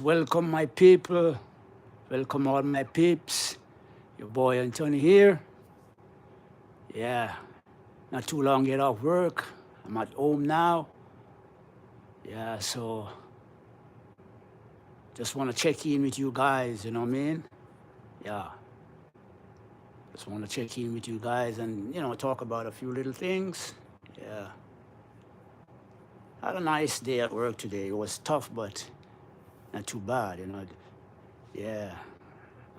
Welcome, my people. Welcome, all my peeps. Your boy Anthony here. Yeah, not too long get off work. I'm at home now. Yeah, so just want to check in with you guys, you know what I mean? Yeah, just want to check in with you guys and, talk about a few little things. Yeah, had a nice day at work today. It was tough, but not too bad. Yeah,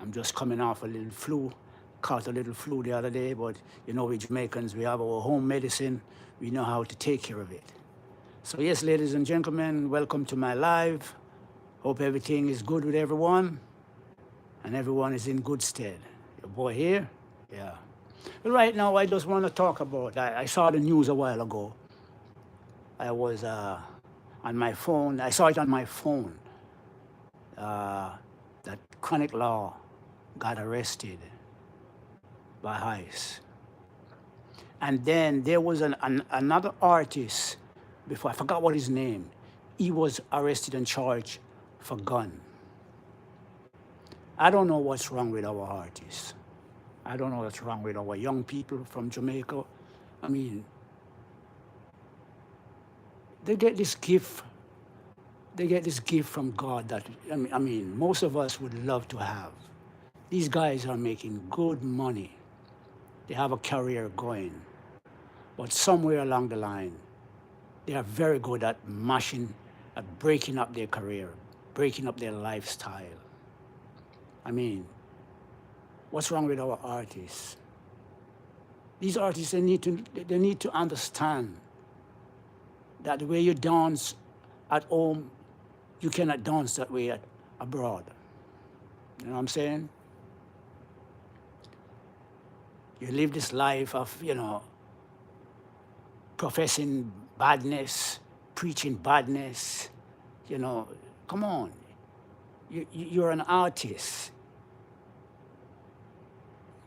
I'm just coming off a little flu. Caught a little flu the other day, but we Jamaicans, we have our home medicine. We know how to take care of it. So yes, ladies and gentlemen, welcome to my live. Hope everything is good with everyone and everyone is in good stead. Your boy here? Yeah. But right now, I just want to talk about, I saw the news a while ago. I was on my phone, I saw it on my phone, that Chronic Law got arrested by ICE. And then there was another artist, before, I forgot what his name. He was arrested and charged for gun. I don't know what's wrong with our artists. I don't know what's wrong with our young people from Jamaica. I mean, they get this gift. They get this gift from God that, most of us would love to have. These guys are making good money. They have a career going. But somewhere along the line, they are very good at breaking up their career, breaking up their lifestyle. What's wrong with our artists? These artists, they need to understand that the way you dance at home, you cannot dance that way abroad. You know what I'm saying? You live this life of, professing badness, preaching badness, come on. You're an artist.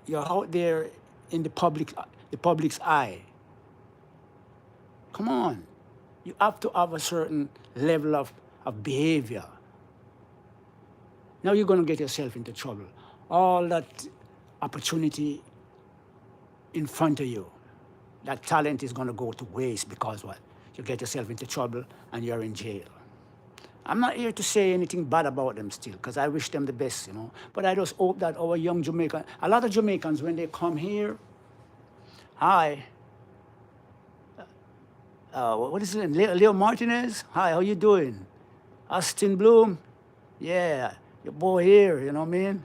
You're out there in the public's eye. Come on. You have to have a certain level of behavior. Now you're going to get yourself into trouble. All that opportunity in front of you, that talent is going to go to waste because what? You get yourself into trouble and you're in jail. I'm not here to say anything bad about them still, because I wish them the best, But I just hope that our young Jamaicans, a lot of Jamaicans, when they come here, hi, what is his name? Leo Martinez? Hi, how you doing? Austin Bloom? Yeah, your boy here, you know what I mean?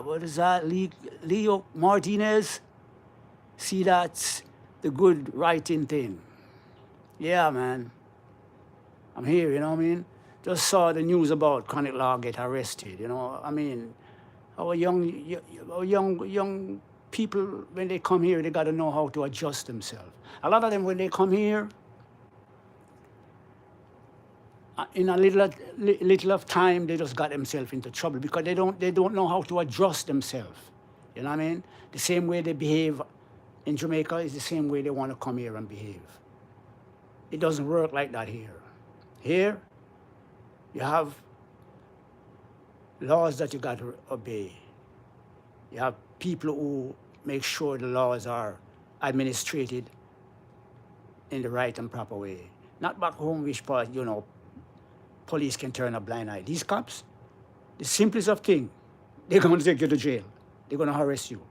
What is that? Leo Martinez? See, that's the good writing thing. Yeah, man. I'm here, you know what I mean? Just saw the news about Chronic Law get arrested, Our young people, when they come here, they got to know how to adjust themselves. A lot of them, when they come here, in a little of time, they just got themselves into trouble because they don't know how to adjust themselves. You know what I mean? The same way they behave in Jamaica is the same way they want to come here and behave. It doesn't work like that here. Here, you have laws that you got to obey. You have people who make sure the laws are administrated in the right and proper way. Not back home, which part, police can turn a blind eye. These cops, the simplest of things, they're going to take you to jail. They're going to arrest you.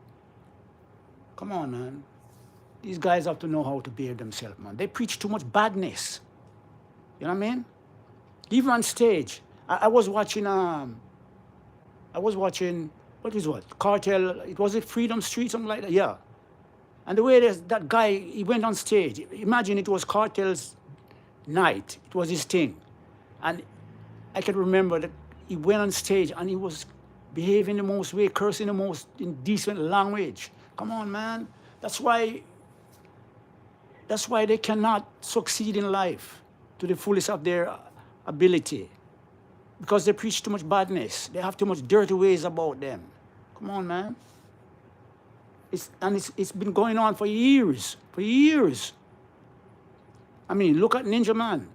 Come on, man. These guys have to know how to behave themselves, man. They preach too much badness. You know what I mean? Even on stage, I was watching, Cartel, was it Freedom Street, something like that? Yeah. And the way that guy, he went on stage, imagine it was Cartel's night. It was his thing. And I can remember that he went on stage and he was behaving the most way, cursing the most indecent language. Come on, man. That's why they cannot succeed in life to the fullest of their ability, because they preach too much badness. They have too much dirty ways about them. Come on, man. It's been going on for years. Look at Ninja Man.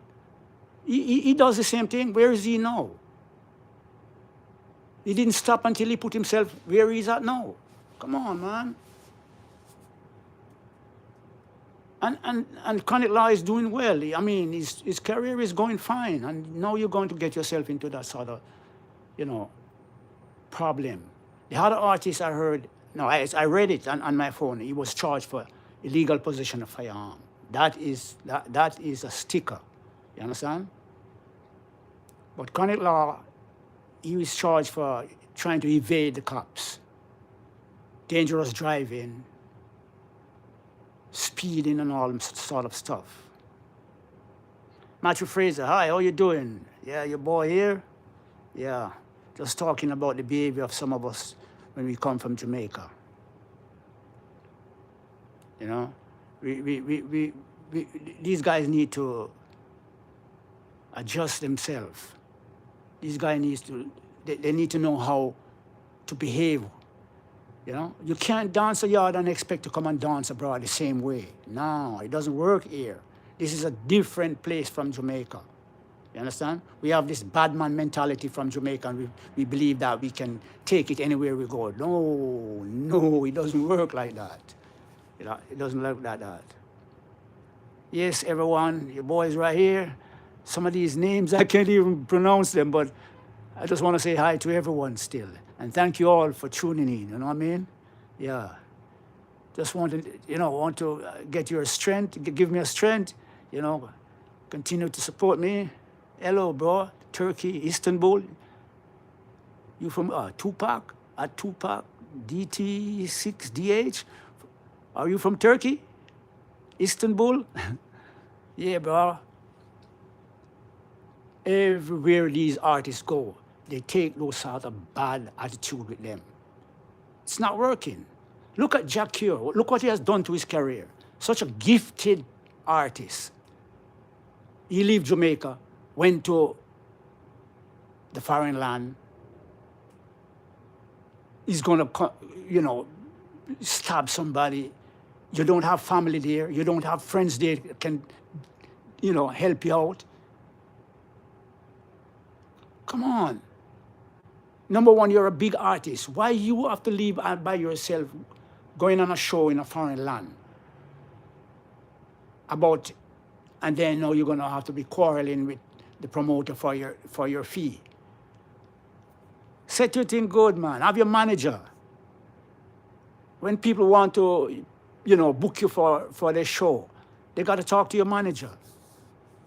He does the same thing. Where is he now? He didn't stop until he put himself where he's at now. Come on, man. And Chronic Law is doing well. I mean, his career is going fine. And now you're going to get yourself into that sort of, you know, problem. The other artist I heard, no, I read it on my phone. He was charged for illegal possession of firearm. That is a sticker. You understand? But Chronic Law, he was charged for trying to evade the cops, dangerous driving, speeding, and all sort of stuff. Matthew Fraser, hi, how you doing? Yeah, your boy here? Yeah, just talking about the behavior of some of us when we come from Jamaica. You know, these guys need to adjust themselves. These guys they need to know how to behave. You know, you can't dance a yard and expect to come and dance abroad the same way. No, it doesn't work here. This is a different place from Jamaica. You understand? We have this bad man mentality from Jamaica, and we believe that we can take it anywhere we go. No, it doesn't work like that. You know, it doesn't work like that. Yes, everyone, your boys right here. Some of these names, I can't even pronounce them, but I just want to say hi to everyone still. And thank you all for tuning in, you know what I mean? Yeah. Just want to get your strength, give me a strength, you know, continue to support me. Hello, bro, Turkey, Istanbul. You from Tupac, at Tupac, DT6DH? Are you from Turkey? Istanbul? Yeah, bro. Everywhere these artists go, they take those sort of bad attitude with them. It's not working. Look at Jack Cure. Look what he has done to his career. Such a gifted artist. He left Jamaica, went to the foreign land. He's going to, you know, stab somebody. You don't have family there. You don't have friends there that can, you know, help you out. Come on. Number one, you're a big artist. Why you have to live by yourself going on a show in a foreign land? And then now you're going to have to be quarreling with the promoter for your fee. Set your thing good, man. Have your manager. When people want to, you know, book you for their show, they got to talk to your manager.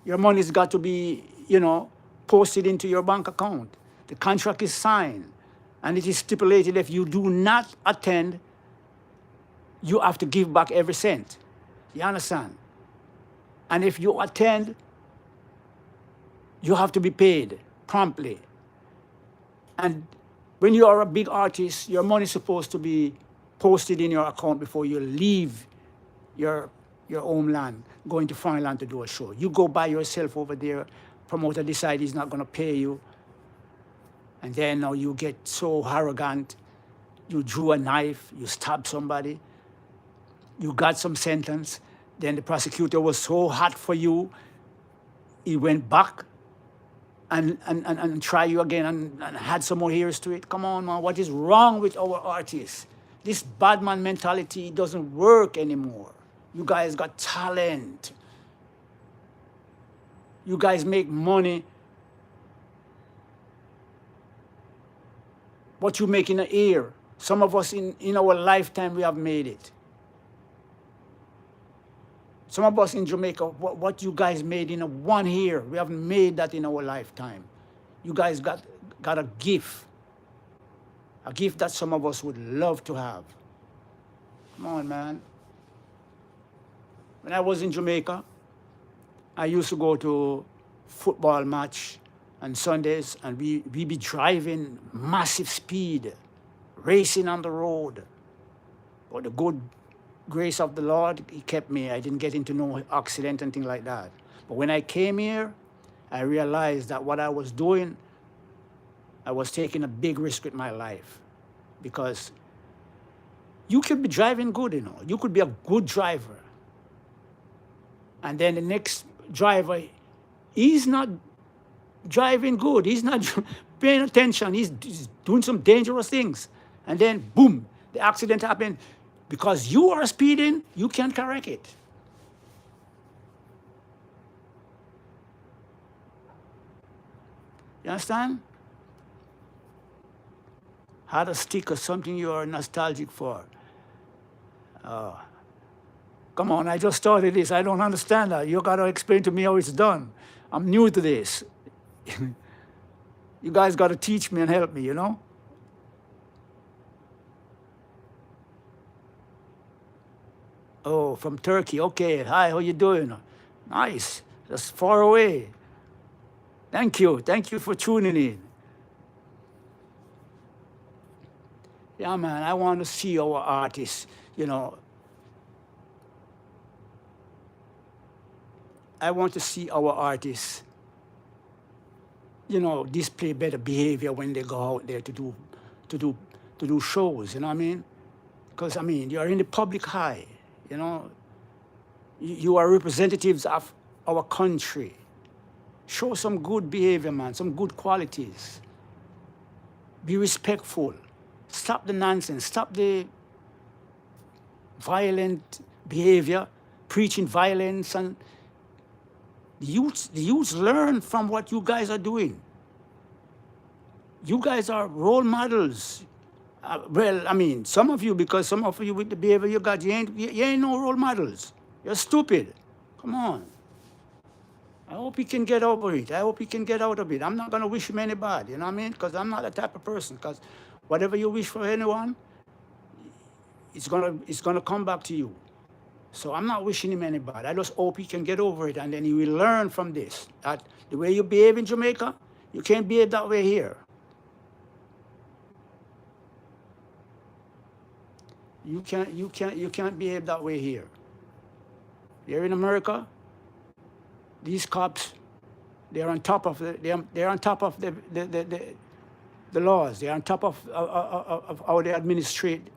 Your money's got to be, you know, posted into your bank account. The contract is signed, and it is stipulated if you do not attend, you have to give back every cent. You understand? And if you attend, you have to be paid promptly. And when you are a big artist, your money is supposed to be posted in your account before you leave your homeland, going to foreign land to do a show. You go by yourself over there, promoter decides he's not going to pay you, and then now you get so arrogant, you drew a knife, you stabbed somebody, you got some sentence, then the prosecutor was so hot for you, he went back and try you again and had some more years to it. Come on, man, what is wrong with our artists? This bad man mentality doesn't work anymore. You guys got talent. You guys make money. What you make in a year, some of us in our lifetime, we have made it. Some of us in Jamaica, what you guys made in 1 year, we haven't made that in our lifetime. You guys got a gift that some of us would love to have. Come on, man. When I was in Jamaica, I used to go to football match on Sundays, and we be driving massive speed, racing on the road. But the good grace of the Lord, He kept me. I didn't get into no accident and things like that. But when I came here, I realized that what I was doing, I was taking a big risk with my life. Because you could be driving good, you know. You could be a good driver. And then the next driver, He's not driving good. He's not paying attention. He's doing some dangerous things. And then, boom, the accident happened. Because you are speeding, you can't correct it. You understand? How to stick or something you are nostalgic for. Come on, I just started this. I don't understand that. You got to explain to me how it's done. I'm new to this. You guys got to teach me and help me, you know? Oh, from Turkey. Okay. Hi, how you doing? Nice. That's far away. Thank you. Thank you for tuning in. Yeah, man, I want to see our artists, you know. I want to see our artists, you know, display better behavior when they go out there to do to do shows, you know what I mean? Because I mean, you're in the public eye, you know. You are representatives of our country. Show some good behavior, man, some good qualities. Be respectful. Stop the nonsense. Stop the violent behavior, preaching violence, and the youths learn from what you guys are doing. You guys are role models. Well, I mean, some of you, because some of you with the behavior you got, you ain't no role models. You're stupid. Come on. I hope he can get over it. I hope he can get out of it. I'm not going to wish him any bad, you know what I mean? Because I'm not that type of person. Because whatever you wish for anyone, it's gonna come back to you. So I'm not wishing him any bad. I just hope he can get over it, and then he will learn from this. That the way you behave in Jamaica, you can't behave that way here. You can't behave that way here. Here in America, these cops, they're on top of they're on top of the laws. They're on top of how they administrate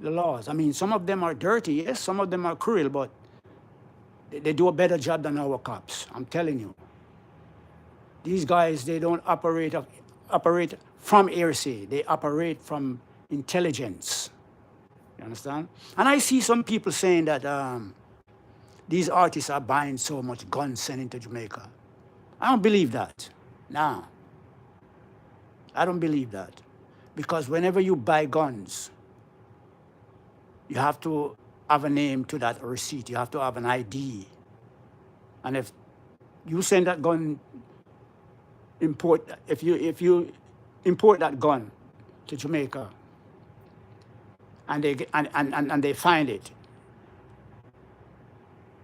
the laws. I mean, some of them are dirty, yes, some of them are cruel, but they do a better job than our cops. I'm telling you. These guys, they don't operate from hearsay. They operate from intelligence. You understand? And I see some people saying that these artists are buying so much guns sent into Jamaica. I don't believe that. Nah. I don't believe that. Because whenever you buy guns, you have to have a name to that receipt. You have to have an ID. And if you send that gun, if you import that gun to Jamaica and they find it,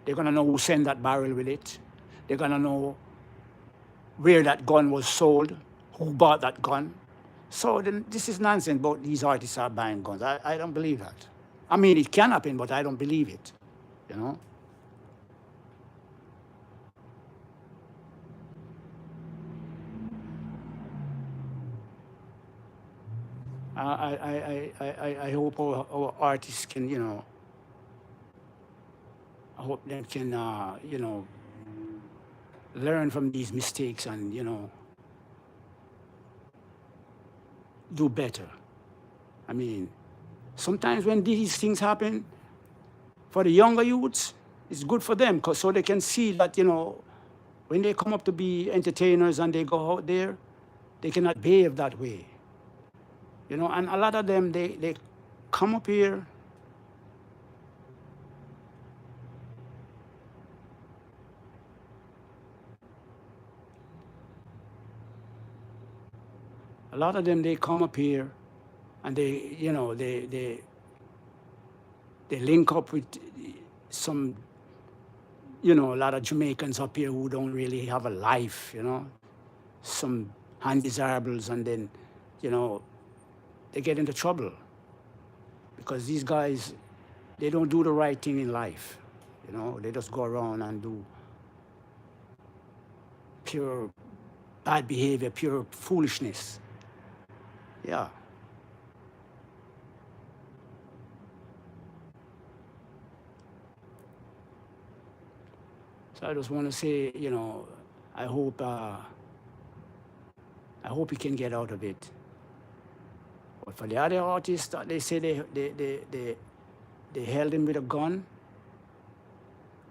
they're gonna know who sent that barrel with it. They're gonna know where that gun was sold, who bought that gun. So then this is nonsense about these artists are buying guns. I don't believe that. I mean, it can happen, but I don't believe it, you know? I hope our artists can, you know, I hope they can, you know, learn from these mistakes and, you know, do better. I mean, sometimes when these things happen, for the younger youths, it's good for them, cause so they can see that, you know, when they come up to be entertainers and they go out there, they cannot behave that way. You know, and a lot of them, they come up here, a lot of them, they come up here and they, you know, they link up with some, you know, a lot of Jamaicans up here who don't really have a life, you know, some undesirables, and then, you know, they get into trouble because these guys, they don't do the right thing in life, you know, they just go around and do pure bad behavior, pure foolishness. Yeah. So I just want to say, you know, I hope he can get out of it. But for the other artists that they say they held him with a gun,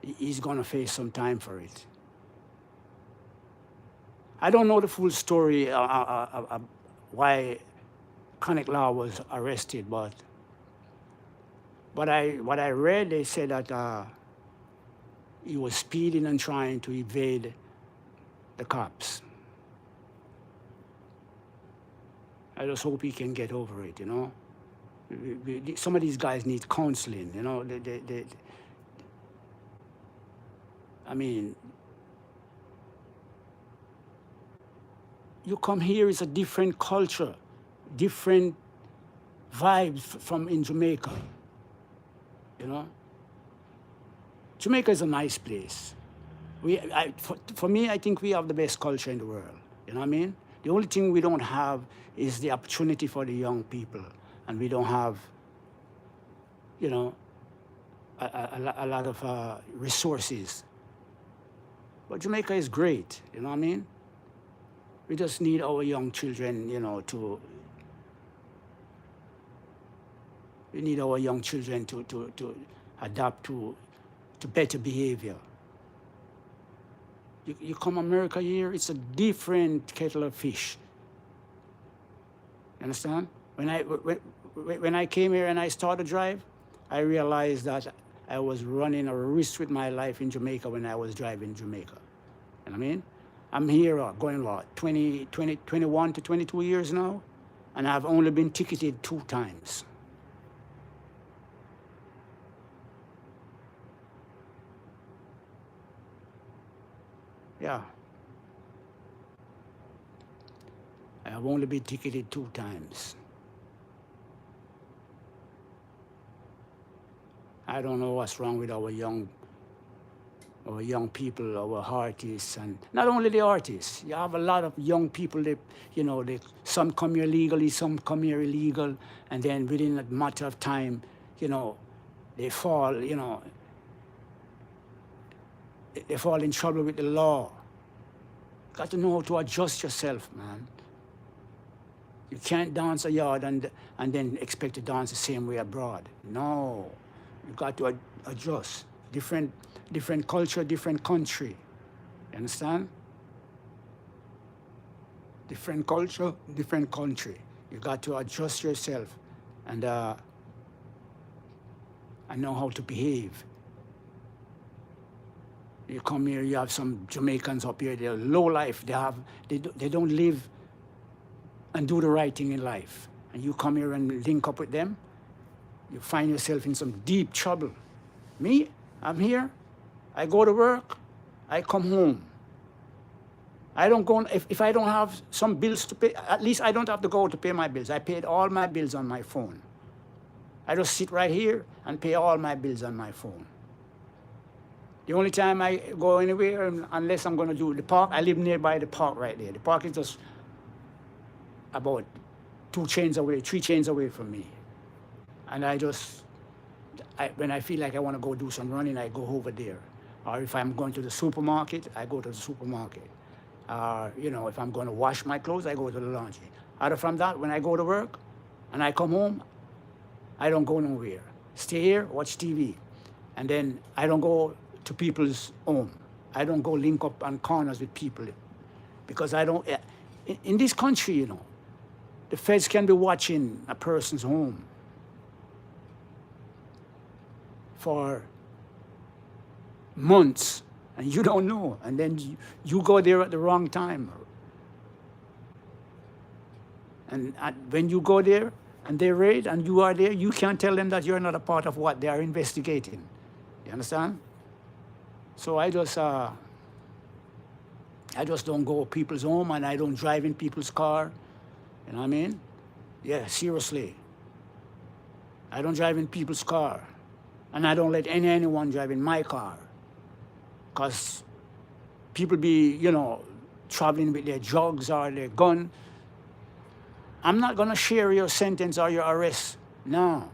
he's gonna face some time for it. I don't know the full story why Chronic Law was arrested, but what I read, they said that he was speeding and trying to evade the cops. I just hope he can get over it, you know. Some of these guys need counseling, you know. I mean, you come here, it's a different culture, different vibes from in Jamaica, you know. Jamaica is a nice place. For me, I think we have the best culture in the world, you know what I mean? The only thing we don't have is the opportunity for the young people, and we don't have, you know, a lot of resources. But Jamaica is great, you know what I mean? We just need our young children, you know, we need our young children to adapt to better behavior. You come America here, it's a different kettle of fish. You understand? When I came here and I started to drive, I realized that I was running a risk with my life in Jamaica when I was driving Jamaica. You know what I mean? I'm here going, 21 to 22 years now, and I've only been ticketed 2 times. Yeah. I have only been ticketed 2 times. I don't know what's wrong with our young people, our artists, and not only the artists. You have a lot of young people that, you know, some come here legally, some come here illegal, and then within a matter of time, you know, they fall, you know, they fall in trouble with the law. You got to know how to adjust yourself, man. You can't dance a yard and then expect to dance the same way abroad. No, you got to adjust. Different culture, different country. You understand? Different culture, different country. You got to adjust yourself and know how to behave. You come here, you have some Jamaicans up here, they're low life, they don't live and do the right thing in life. And you come here and link up with them, you find yourself in some deep trouble. Me, I'm here, I go to work, I come home. I don't go, if I don't have some bills to pay, at least I don't have to go to pay my bills. I paid all my bills on my phone. I just sit right here and pay all my bills on my phone. The only time I go anywhere, unless I'm going to do the park, I live nearby the park right there. The park is just about 3 chains away from me. And when I feel like I want to go do some running, I go over there. Or if I'm going to the supermarket, I go to the supermarket. You know, if I'm going to wash my clothes, I go to the laundry. Other from that, when I go to work and I come home, I don't go nowhere. Stay here, watch TV. And then I don't go to people's home. I don't go link up on corners with people. Because I don't, in this country, you know, the feds can be watching a person's home for months, and you don't know, and then you go there at the wrong time. And when you go there and they raid and you are there, you can't tell them that you're not a part of what they are investigating. You understand? So I just don't go to people's home, and I don't drive in people's car. You know what I mean? Yeah, seriously. I don't drive in people's car. And I don't let anyone drive in my car. Because people be, you know, traveling with their drugs or their gun. I'm not going to share your sentence or your arrest. No.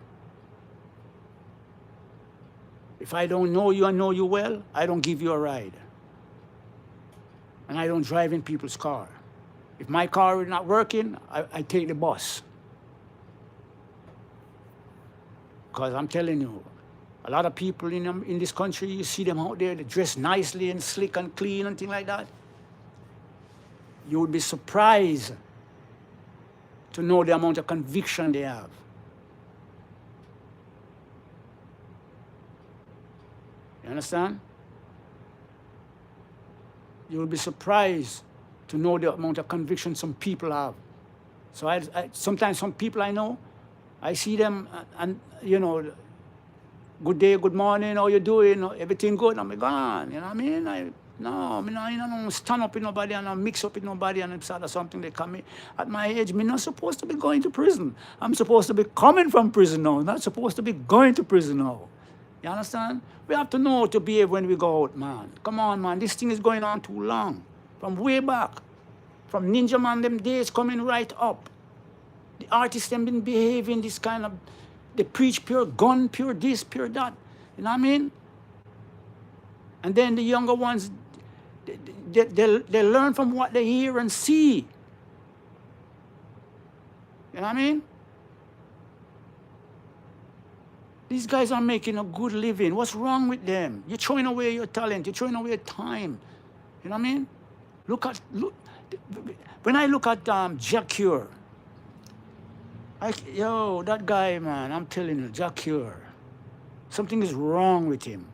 If I don't know you and know you well, I don't give you a ride. And I don't drive in people's car. If my car is not working, I take the bus. Because I'm telling you, a lot of people in this country, you see them out there, they dress nicely and slick and clean and things like that. You would be surprised to know the amount of conviction they have. You understand? You will be surprised to know the amount of conviction some people have. So sometimes some people I know, I see them and you know, good day, good morning, how you doing? Everything good? I'm gone, you know what I mean? I don't stand up with nobody and I mix up with nobody and it's something they come in. At my age, I'm not supposed to be going to prison. I'm supposed to be coming from prison now, not supposed to be going to prison now. You understand? We have to know how to behave when we go out, man. Come on, man. This thing is going on too long. From way back. From Ninja Man, them days coming right up. The artists them been behaving this kind of, they preach pure gun, pure this, pure that. You know what I mean? And then the younger ones, they learn from what they hear and see. You know what I mean? These guys are making a good living. What's wrong with them? You're throwing away your talent. You're throwing away your time. You know what I mean? Look. When I look at Jack Cure, that guy, man, I'm telling you, Jack Cure, something is wrong with him.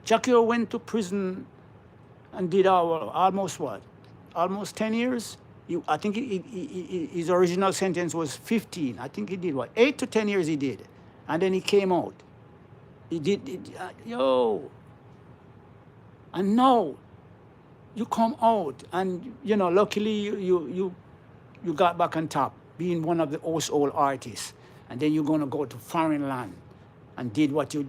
Jack Cure went to prison and did almost what? Almost 10 years? I think his original sentence was 15. I think he did what? 8 to 10 years he did. And then he came out. He did, and now you come out and, you know, luckily you got back on top, being one of the old artists. And then you're going to go to foreign land and do what you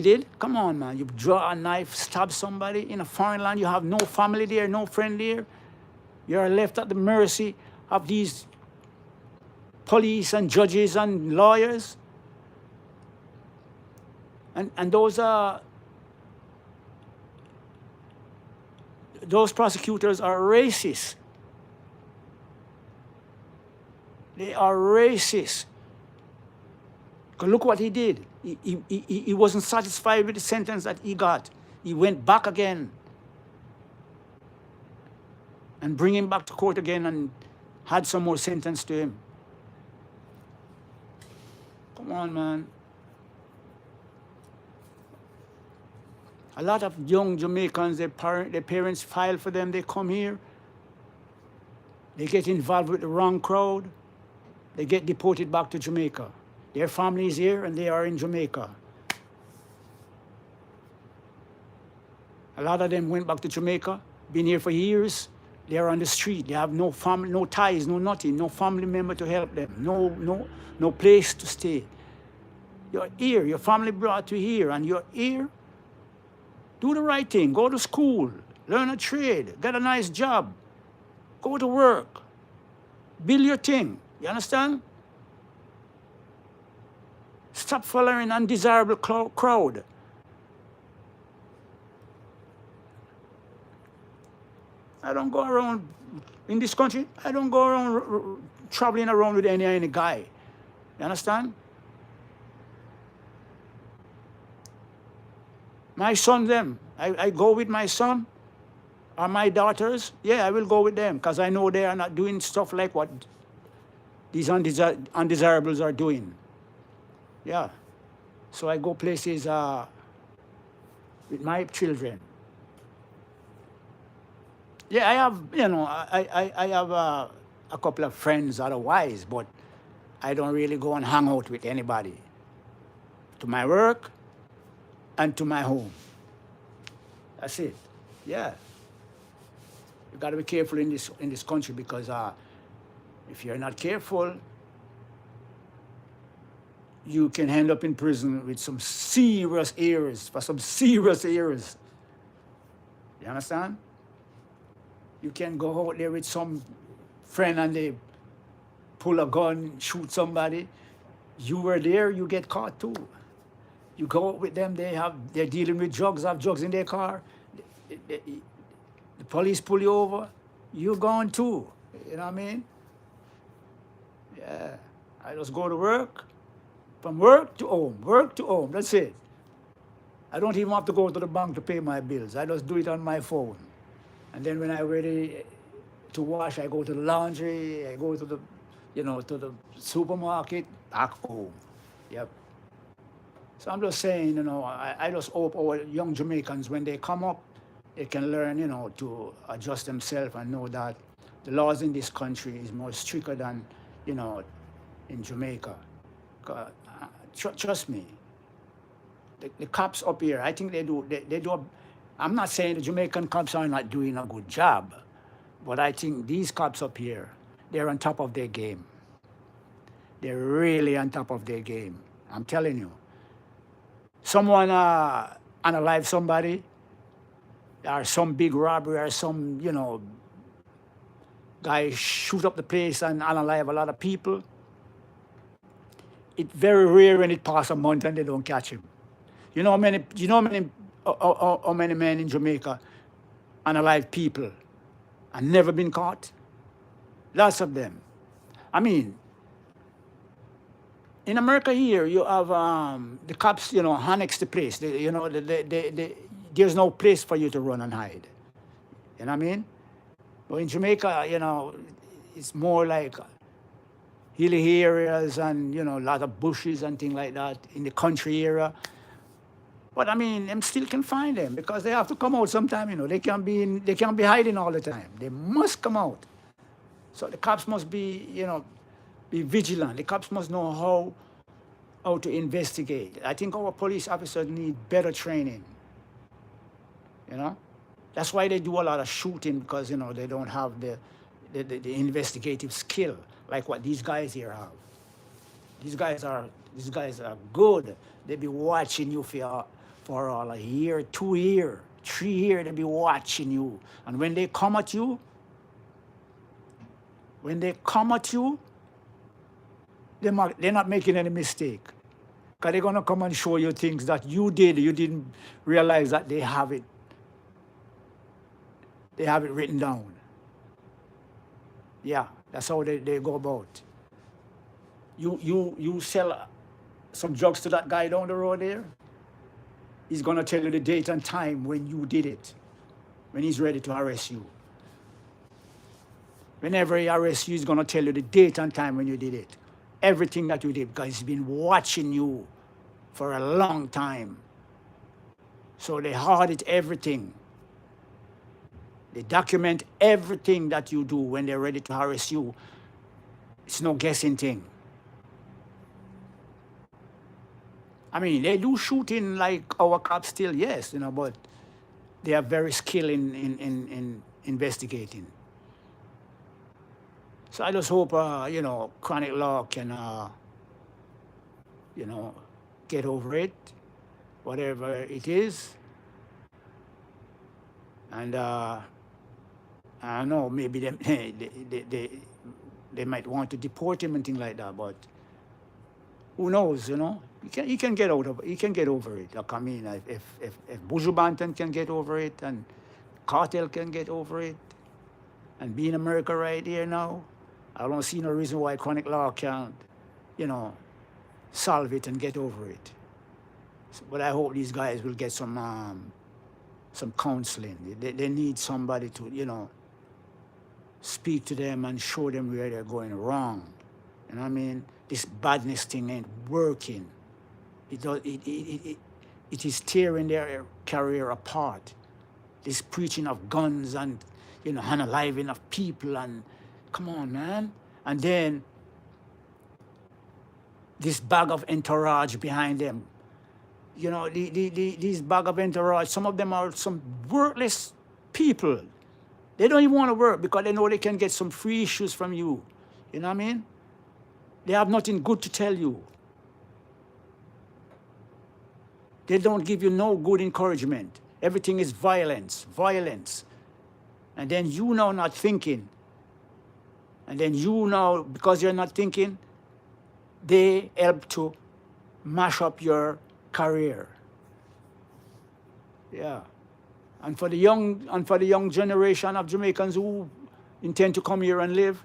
did? Come on, man. You draw a knife, stab somebody in a foreign land. You have no family there, no friend there. You're left at the mercy of these police and judges and lawyers. And those prosecutors are racist. They are racist. Because look what he did. He wasn't satisfied with the sentence that he got. He went back again and bring him back to court again and had some more sentence to him. Come on, man. A lot of young Jamaicans, their parents file for them, they come here. They get involved with the wrong crowd. They get deported back to Jamaica. Their family is here and they are in Jamaica. A lot of them went back to Jamaica, been here for years. They are on the street. They have no family, no ties, no nothing, no family member to help them, no place to stay. You're here, your family brought you here, and you're here. Do the right thing, go to school, learn a trade, get a nice job, go to work, build your thing, you understand? Stop following undesirable crowd. I don't go around, in this country, I don't go around traveling around with any guy. You understand? My son, them, I go with my son or my daughters. Yeah, I will go with them because I know they are not doing stuff like what these undesirables are doing. Yeah. So I go places with my children. Yeah, I have, you know, I have a couple of friends otherwise, but I don't really go and hang out with anybody. To my work and to my home. That's it. Yeah. You got to be careful in this country because if you're not careful, you can end up in prison with some serious errors, for some serious errors. You understand? You can go out there with some friend and they pull a gun, shoot somebody. You were there, you get caught too. You go out with them, they're dealing with drugs, have drugs in their car. The police pull you over, you're gone too. You know what I mean? Yeah. I just go to work, from work to home. That's it. I don't even have to go to the bank to pay my bills. I just do it on my phone. And then when I'm ready to wash, I go to the laundry, I go to the, to the supermarket, back home. Yep. So I'm just saying, I just hope our young Jamaicans, when they come up, they can learn, to adjust themselves and know that the laws in this country is more stricter than, in Jamaica. Trust me, the cops up here, I think they do. I'm not saying the Jamaican cops are not doing a good job, but I think these cops up here, they're on top of their game. They're really on top of their game. I'm telling you. Someone unalive somebody, or some big robbery, or some, guy shoot up the place and unalive a lot of people. It's very rare when it passes a month and they don't catch him. You know how many men in Jamaica unalive people and never been caught? Lots of them. I mean, in America here, you have the cops, annex the place. There's no place for you to run and hide. You know what I mean? But in Jamaica, it's more like hilly areas and, a lot of bushes and things like that in the country area. But I mean, them still can find them because they have to come out sometime, They can't be hiding all the time. They must come out. So the cops must be, be vigilant. The cops must know how to investigate. I think our police officers need better training. That's why they do a lot of shooting because, they don't have the investigative skill like what these guys here have. These guys are good. They be watching you for a year, 2 years, 3 years. They be watching you, and when they come at you, they're not making any mistake, because they're gonna come and show you things that you didn't realize that they have it. They have it written down. Yeah, that's how they go about. You sell some drugs to that guy down the road there, he's gonna tell you the date and time when you did it, when he's ready to arrest you. Whenever he arrests you, he's gonna tell you the date and time when you did it. Everything that you did, because he's been watching you for a long time. So they audit everything. They document everything that you do when they're ready to harass you. It's no guessing thing. I mean, they do shooting like our cops still, yes, but they are very skilled in investigating. So I just hope, Chronic Law can, get over it, whatever it is. And I don't know, maybe they might want to deport him and things like that, but who knows, He can get out of it. He can get over it. Like, I mean, if Buju Banton can get over it, and Cartel can get over it, and be in America right here now, I don't see no reason why Chronic Law can't, solve it and get over it. But I hope these guys will get some counseling. They need somebody to, speak to them and show them where they're going wrong. You know what I mean? This badness thing ain't working. It is tearing their career apart. This preaching of guns and, unaliving of people, and come on, man. And then this bag of entourage behind them. These bag of entourage, some of them are some worthless people. They don't even want to work because they know they can get some free issues from you. You know what I mean? They have nothing good to tell you. They don't give you no good encouragement. Everything is violence. And then you now not thinking. And then you now, because you're not thinking, they help to mash up your career. Yeah. And for the young generation of Jamaicans who intend to come here and live,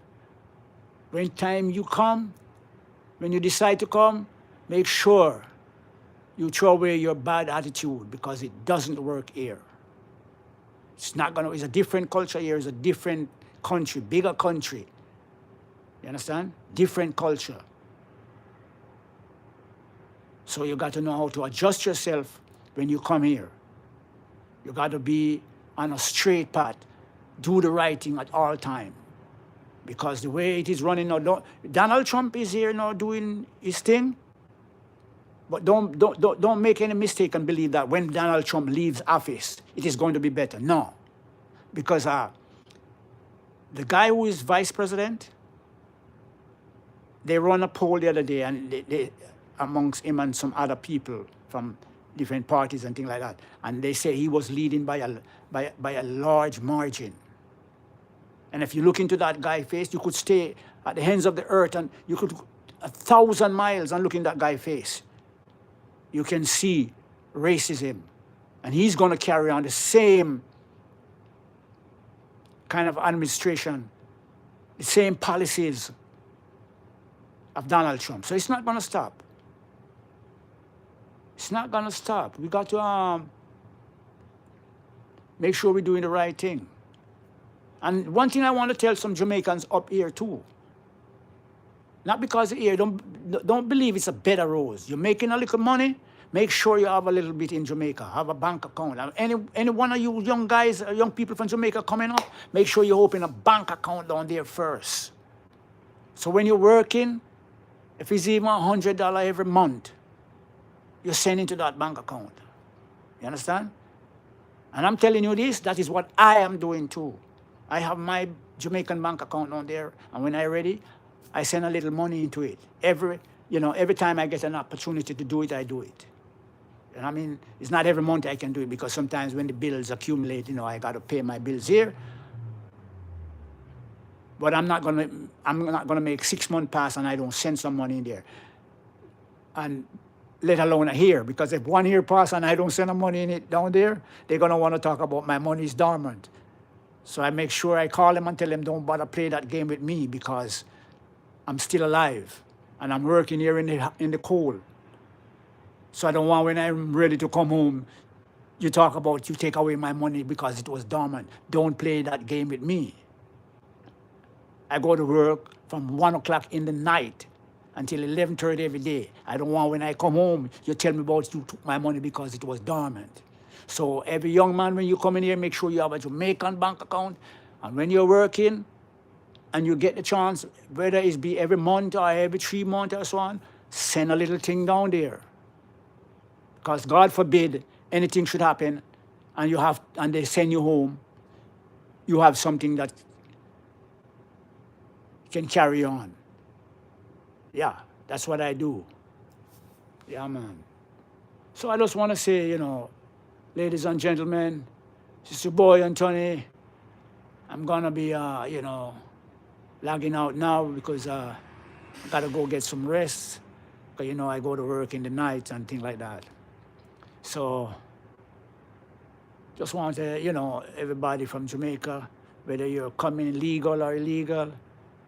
when time you come, when you decide to come, make sure you throw away your bad attitude, because it doesn't work here. It's a different culture here, it's a different country, bigger country. You understand? Different culture. So you got to know how to adjust yourself when you come here. You got to be on a straight path. Do the right thing at all time. Because the way it is running now, Donald Trump is here now doing his thing. But don't make any mistake and believe that when Donald Trump leaves office, it is going to be better. No. Because the guy who is vice president, they run a poll the other day, and they amongst him and some other people from different parties and things like that, and they say he was leading by a large margin. And if you look into that guy's face, you could stay at the ends of the earth and you could 1,000 miles and look in that guy's face. You can see racism, and he's going to carry on the same kind of administration, the same policies of Donald Trump. So it's not going to stop. It's not going to stop. We got to make sure we're doing the right thing. And one thing I want to tell some Jamaicans up here too, not because here, don't believe it's a bed of roses. You're making a little money, make sure you have a little bit in Jamaica, have a bank account. Any one of you young guys, young people from Jamaica coming up, make sure you open a bank account down there first. So when you're working, if it's even $100 every month, you're sending to that bank account. You understand? And I'm telling you this, that is what I am doing too. I have my Jamaican bank account on there, and when I'm ready, I send a little money into it. Every time I get an opportunity to do it, I do it. And I mean, it's not every month I can do it, because sometimes when the bills accumulate, I got to pay my bills here. But I'm not gonna make 6 months pass and I don't send some money in there. And let alone here, because if 1 year pass and I don't send the money in it down there, they're gonna want to talk about my money is dormant. So I make sure I call them and tell them don't bother play that game with me, because I'm still alive and I'm working here in the cold. So I don't want, when I'm ready to come home, you talk about you take away my money because it was dormant. Don't play that game with me. I go to work from 1 o'clock in the night until 11:30 every day. I don't want, when I come home, you tell me about you took my money because it was dormant. So every young man, when you come in here, make sure you have a Jamaican bank account. And when you're working and you get the chance, whether it be every month or every 3 months or so on, send a little thing down there. Because God forbid anything should happen and they send you home, you have something that can carry on. Yeah, that's what I do. Yeah, man. So I just want to say, ladies and gentlemen, it's your boy Anthony. I'm gonna be, logging out now because I gotta go get some rest. Because, I go to work in the night and things like that. So, just want to, everybody from Jamaica, whether you're coming legal or illegal,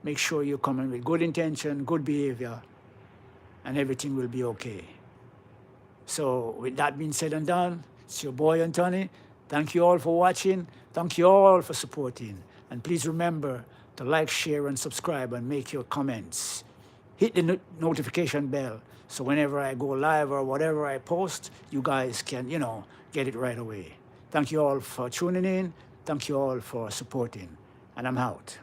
make sure you're coming with good intention, good behavior, and everything will be okay. So, with that being said and done, it's your boy Anthony. Thank you all for watching. Thank you all for supporting. And please remember to like, share, and subscribe, and make your comments. Hit the notification bell, so whenever I go live or whatever I post, you guys can, get it right away. Thank you all for tuning in. Thank you all for supporting. And I'm out.